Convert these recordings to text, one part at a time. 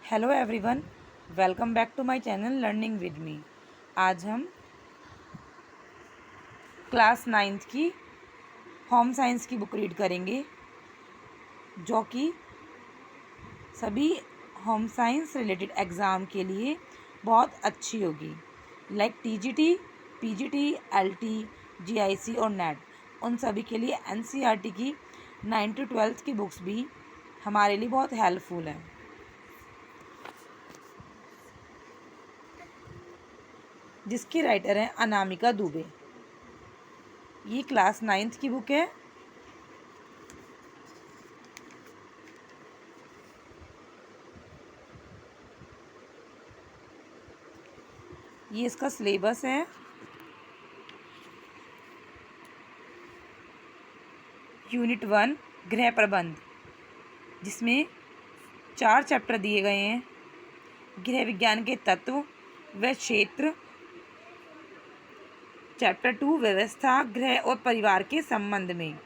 Hello everyone, welcome back to my channel learning with me. आज हम class 9th की home science की book read करेंगे, जो कि सभी होम साइंस रिलेटेड एग्ज़ाम के लिए बहुत अच्छी होगी। Like TGT, PGT, LT, GIC और नेट, उन सभी के लिए एनसीईआरटी की 9th to 12th की बुक्स भी हमारे लिए बहुत हेल्पफुल है। जिसकी राइटर हैं अनामिका दुबे। ये क्लास 9th की बुक है। ये इसका सिलेबस है। यूनिट 1 गृह प्रबंध, जिसमें 4 चैप्टर दिए गए हैं। गृह विज्ञान के तत्व व क्षेत्र, चैप्टर 2 व्यवस्था गृह और परिवार के संबंध में,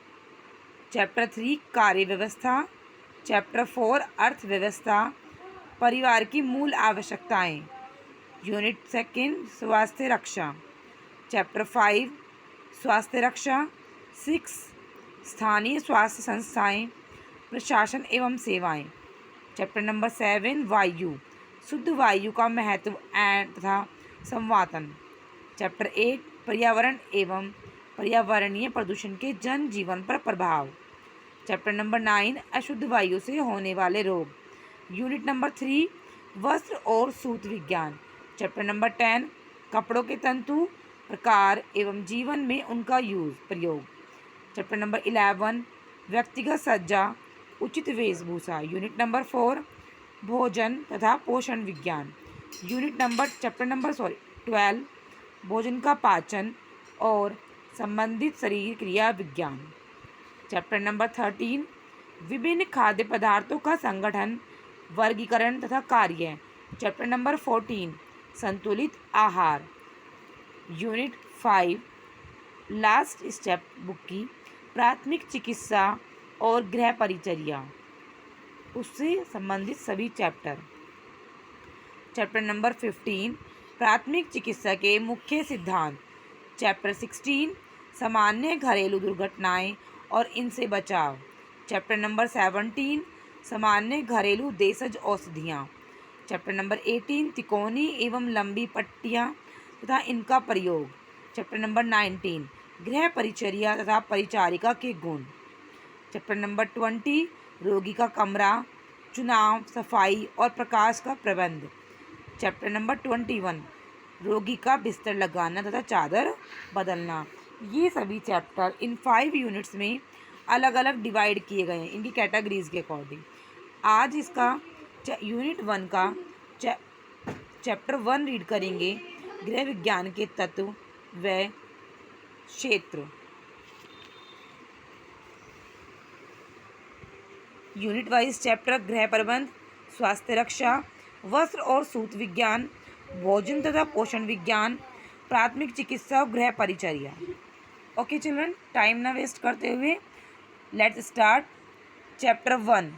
चैप्टर 3 कार्य व्यवस्था, चैप्टर 4 अर्थव्यवस्था, परिवार की मूल आवश्यकताएं, यूनिट 2 स्वास्थ्य रक्षा, चैप्टर 5 स्वास्थ्य रक्षा, 6 स्थानीय स्वास्थ्य संस्थाएं, प्रशासन एवं सेवाएं, चैप्टर नंबर 7 वायु, शुद्ध वायु का महत्व तथा संवातन, चैप्टर 8 पर्यावरण एवं पर्यावरणीय प्रदूषण के जन जीवन पर प्रभाव, चैप्टर नंबर 9 अशुद्ध वायु से होने वाले रोग, यूनिट नंबर 3 वस्त्र और सूत विज्ञान, चैप्टर नंबर 10 कपड़ों के तंतु, प्रकार एवं जीवन में उनका प्रयोग, चैप्टर नंबर 11 व्यक्तिगत सज्जा, उचित वेशभूषा, यूनिट नंबर 4 भोजन तथा पोषण विज्ञान, चैप्टर नंबर 12 भोजन का पाचन और संबंधित शरीर क्रिया विज्ञान, चैप्टर नंबर 13 विभिन्न खाद्य पदार्थों का संगठन, वर्गीकरण तथा कार्य, चैप्टर नंबर 14 संतुलित आहार, यूनिट 5 लास्ट स्टेप बुक की प्राथमिक चिकित्सा और गृह परिचर्या, उससे संबंधित सभी चैप्टर, चैप्टर नंबर 15 प्राथमिक चिकित्सा के मुख्य सिद्धांत, चैप्टर 16 सामान्य घरेलू दुर्घटनाएं और इनसे बचाव, चैप्टर नंबर 17 सामान्य घरेलू देशज औषधियाँ, चैप्टर नंबर 18 तिकोनी एवं लंबी पट्टियाँ तथा इनका प्रयोग, चैप्टर नंबर 19 गृह परिचर्या तथा परिचारिका के गुण, चैप्टर नंबर 20 रोगी का कमरा, चुनाव, सफाई और प्रकाश का प्रबंध, चैप्टर नंबर 21 रोगी का बिस्तर लगाना तथा चादर बदलना। ये सभी चैप्टर इन 5 यूनिट्स में अलग अलग डिवाइड किए गए हैं इनकी कैटेगरीज के अकॉर्डिंग। आज इसका यूनिट 1 का चैप्टर 1 रीड करेंगे, गृह विज्ञान के तत्व व क्षेत्र। यूनिट वाइज चैप्टर गृह प्रबंध, स्वास्थ्य रक्षा, वस्त्र और सूत विज्ञान, भोजन तथा पोषण विज्ञान, प्राथमिक चिकित्सा और गृह परिचर्या। ओके चिल्ड्रन, टाइम ना वेस्ट करते हुए लेट्स स्टार्ट चैप्टर 1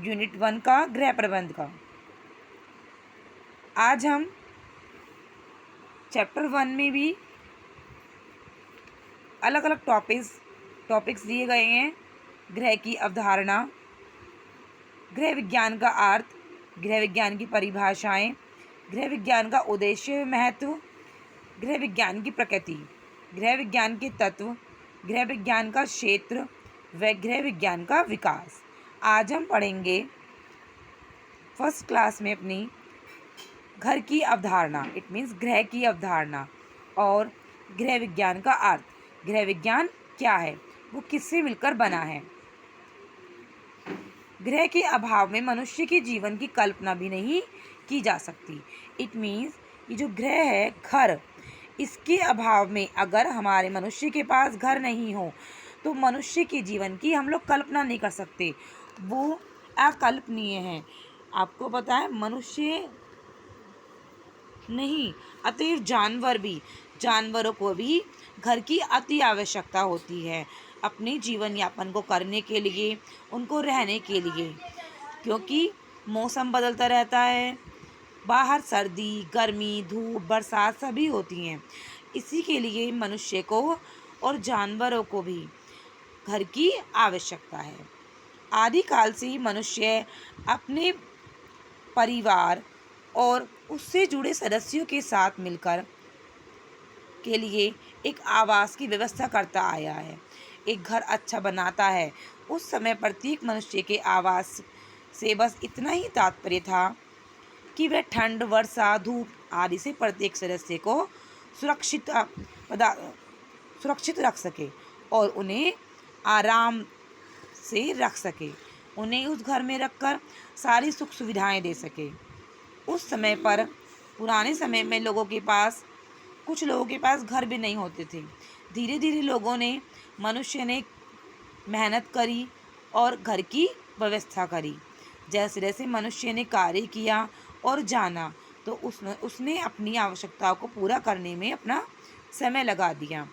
यूनिट 1 का गृह प्रबंध का। आज हम चैप्टर 1 में भी अलग अलग टॉपिक्स दिए गए हैं। गृह की अवधारणा, गृह विज्ञान का अर्थ, गृह विज्ञान की परिभाषाएं, गृह विज्ञान का उद्देश्य व महत्व, गृह विज्ञान की प्रकृति, गृह विज्ञान के तत्व, गृह विज्ञान का क्षेत्र व गृह विज्ञान का विकास। आज हम पढ़ेंगे फर्स्ट क्लास में अपनी घर की अवधारणा, इट मीन्स गृह की अवधारणा, और गृह विज्ञान का अर्थ, गृह विज्ञान क्या है, वो किससे मिलकर बना है। गृह के अभाव में मनुष्य के जीवन की कल्पना भी नहीं की जा सकती। इट मीन्स ये जो गृह है, घर, इसके अभाव में अगर हमारे मनुष्य के पास घर नहीं हो तो मनुष्य के जीवन की हम लोग कल्पना नहीं कर सकते, वो अकल्पनीय है। आपको पता है मनुष्य नहीं, अतएव जानवरों को भी घर की अति आवश्यकता होती है अपने जीवन यापन को करने के लिए, उनको रहने के लिए, क्योंकि मौसम बदलता रहता है, बाहर सर्दी, गर्मी, धूप, बरसात सभी होती हैं। इसी के लिए मनुष्य को और जानवरों को भी घर की आवश्यकता है। आदिकाल से ही मनुष्य अपने परिवार और उससे जुड़े सदस्यों के साथ मिलकर के लिए एक आवास की व्यवस्था करता आया है, एक घर अच्छा बनाता है। उस समय प्रत्येक मनुष्य के आवास से बस इतना ही तात्पर्य था कि वह ठंड, वर्षा, धूप आदि से प्रत्येक सदस्य को सुरक्षित सुरक्षित रख सके और उन्हें आराम से रख सके, उन्हें उस घर में रखकर सारी सुख सुविधाएं दे सके। उस समय पर पुराने समय में कुछ लोगों के पास घर भी नहीं होते थे। धीरे धीरे मनुष्य ने मेहनत करी और घर की व्यवस्था करी। जैसे जैसे मनुष्य ने कार्य किया और जाना तो उसने अपनी आवश्यकताओं को पूरा करने में अपना समय लगा दिया।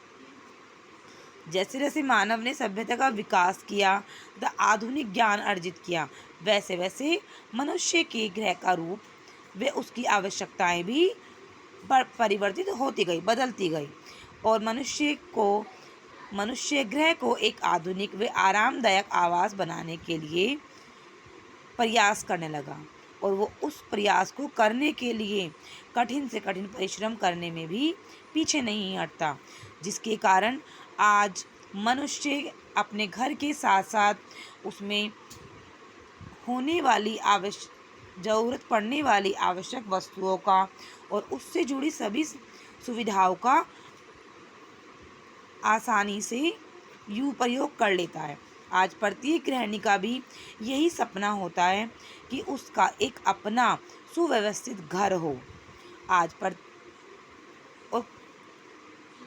जैसे जैसे मानव ने सभ्यता का विकास किया तथा आधुनिक ज्ञान अर्जित किया, वैसे वैसे मनुष्य के ग्रह का रूप व उसकी आवश्यकताएं भी परिवर्तित होती गई, बदलती गई और मनुष्य ग्रह को एक आधुनिक व आरामदायक आवास बनाने के लिए प्रयास करने लगा और वो उस प्रयास को करने के लिए कठिन से कठिन परिश्रम करने में भी पीछे नहीं हटता, जिसके कारण आज मनुष्य अपने घर के साथ साथ उसमें होने वाली ज़रूरत पड़ने वाली आवश्यक वस्तुओं का और उससे जुड़ी सभी सुविधाओं का आसानी से उपयोग कर लेता है। आज प्रत्येक गृहिणी का भी यही सपना होता है कि उसका एक अपना सुव्यवस्थित घर हो। आज पर और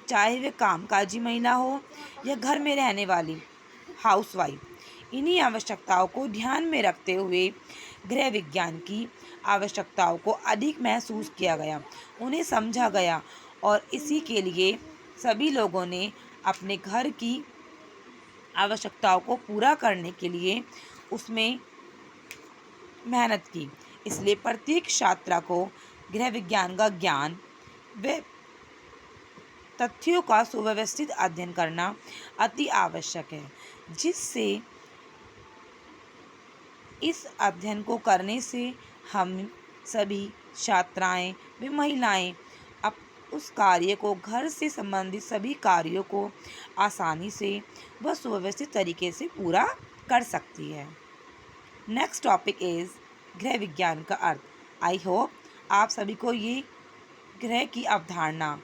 चाहे वे कामकाजी महिला हो या घर में रहने वाली हाउसवाइफ, इन्हीं आवश्यकताओं को ध्यान में रखते हुए गृह विज्ञान की आवश्यकताओं को अधिक महसूस किया गया, उन्हें समझा गया और इसी के लिए सभी लोगों ने अपने घर की आवश्यकताओं को पूरा करने के लिए उसमें मेहनत की। इसलिए प्रत्येक छात्रा को गृह विज्ञान का ज्ञान व तथ्यों का सुव्यवस्थित अध्ययन करना अति आवश्यक है, जिससे इस अध्ययन को करने से हम सभी छात्राएं व महिलाएं उस कार्य को, घर से संबंधित सभी कार्यों को आसानी से व सुव्यवस्थित तरीके से पूरा कर सकती है। नेक्स्ट टॉपिक इज़ गृह विज्ञान का अर्थ। आई होप आप सभी को ये गृह की अवधारणा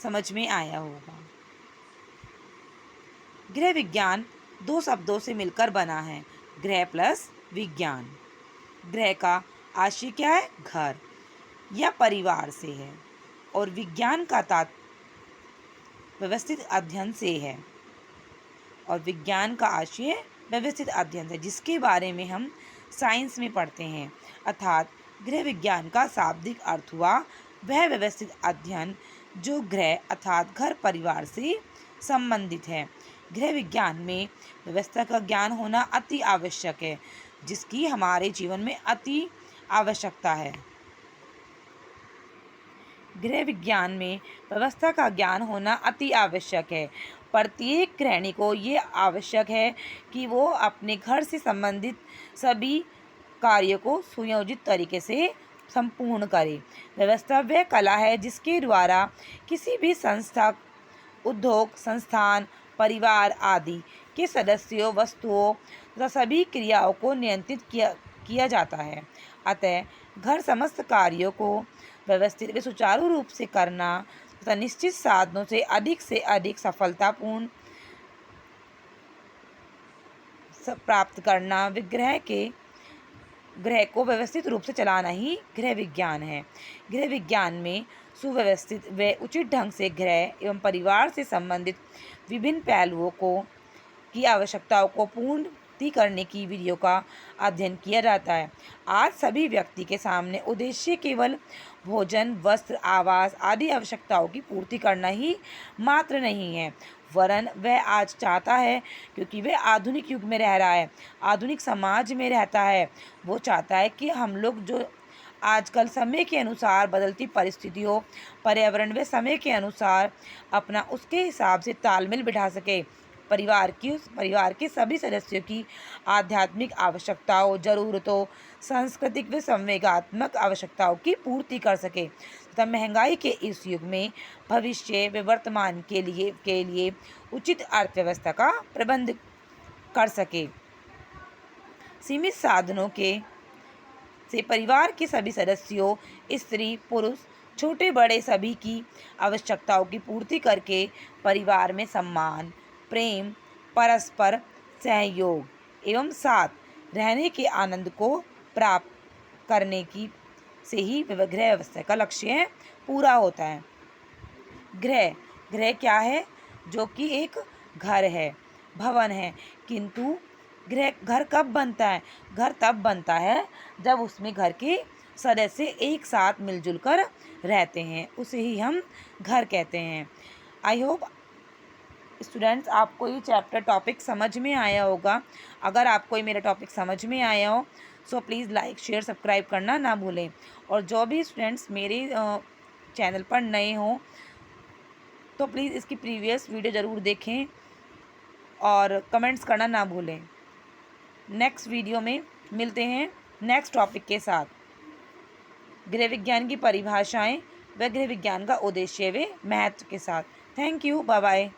समझ में आया होगा। गृह विज्ञान दो शब्दों से मिलकर बना है, गृह प्लस विज्ञान। गृह का आशय क्या है? घर या परिवार से है और विज्ञान का व्यवस्थित अध्ययन से है और विज्ञान का आशय व्यवस्थित अध्ययन है, जिसके बारे में हम साइंस में पढ़ते हैं। अर्थात गृह विज्ञान का शाब्दिक अर्थ हुआ वह व्यवस्थित अध्ययन जो गृह अर्थात घर परिवार से संबंधित है। गृह विज्ञान में व्यवस्था का ज्ञान होना अति आवश्यक है, जिसकी हमारे जीवन में अति आवश्यकता है। गृह विज्ञान में व्यवस्था का ज्ञान होना अति आवश्यक है। प्रत्येक गृहिणी को ये आवश्यक है कि वो अपने घर से संबंधित सभी कार्यों को सुयोजित तरीके से संपूर्ण करे। व्यवस्था वह कला है जिसके द्वारा किसी भी संस्था, उद्योग, संस्थान, परिवार आदि के सदस्यों, वस्तुओं तथा सभी क्रियाओं को नियंत्रित किया जाता है। अतः घर समस्त कार्यों को व्यवस्थित व सुचारू रूप से करना तथा निश्चित साधनों से अधिक सफलतापूर्ण प्राप्त करना गृह को व्यवस्थित रूप से चलाना ही गृह विज्ञान है। गृह विज्ञान में सुव्यवस्थित व उचित ढंग से गृह एवं परिवार से संबंधित विभिन्न पहलुओं की आवश्यकताओं को पूर्ण पूर्ति करने की विधियों का अध्ययन किया जाता है। आज सभी व्यक्ति के सामने उद्देश्य केवल भोजन, वस्त्र, आवास आदि आवश्यकताओं की पूर्ति करना ही मात्र नहीं है, वरन वह आज चाहता है, क्योंकि वह आधुनिक युग में रह रहा है, आधुनिक समाज में रहता है, वो चाहता है कि हम लोग जो आजकल समय के अनुसार बदलती परिस्थितियों, पर्यावरण व समय के अनुसार अपना उसके हिसाब से तालमेल बिठा सके, परिवार के सभी सदस्यों की आध्यात्मिक आवश्यकताओं, ज़रूरतों, सांस्कृतिक व संवेगात्मक आवश्यकताओं की पूर्ति कर सके तथा महंगाई के इस युग में भविष्य व वर्तमान के लिए उचित अर्थव्यवस्था का प्रबंध कर सके। सीमित साधनों के से परिवार के सभी सदस्यों, स्त्री, पुरुष, छोटे बड़े सभी की आवश्यकताओं की पूर्ति करके परिवार में सम्मान, प्रेम, परस्पर सहयोग एवं साथ रहने के आनंद को प्राप्त करने की से ही गृह व्यवस्था का लक्ष्य पूरा होता है। गृह क्या है? जो कि एक घर है, भवन है, किंतु घर कब बनता है? घर तब बनता है जब उसमें घर के सदस्य एक साथ मिलजुल कर रहते हैं, उसे ही हम घर कहते हैं। आई होप स्टूडेंट्स आपको ये चैप्टर टॉपिक समझ में आया होगा। अगर आपको ये मेरा टॉपिक समझ में आया हो so please like, share, subscribe करना ना भूलें। और जो भी स्टूडेंट्स मेरे चैनल पर नए हों तो प्लीज़ इसकी प्रीवियस वीडियो ज़रूर देखें और कमेंट्स करना ना भूलें। नेक्स्ट वीडियो में मिलते हैं नेक्स्ट टॉपिक के साथ, गृह विज्ञान की परिभाषाएं व गृह विज्ञान का उद्देश्य व महत्व के साथ। Thank you, bye bye.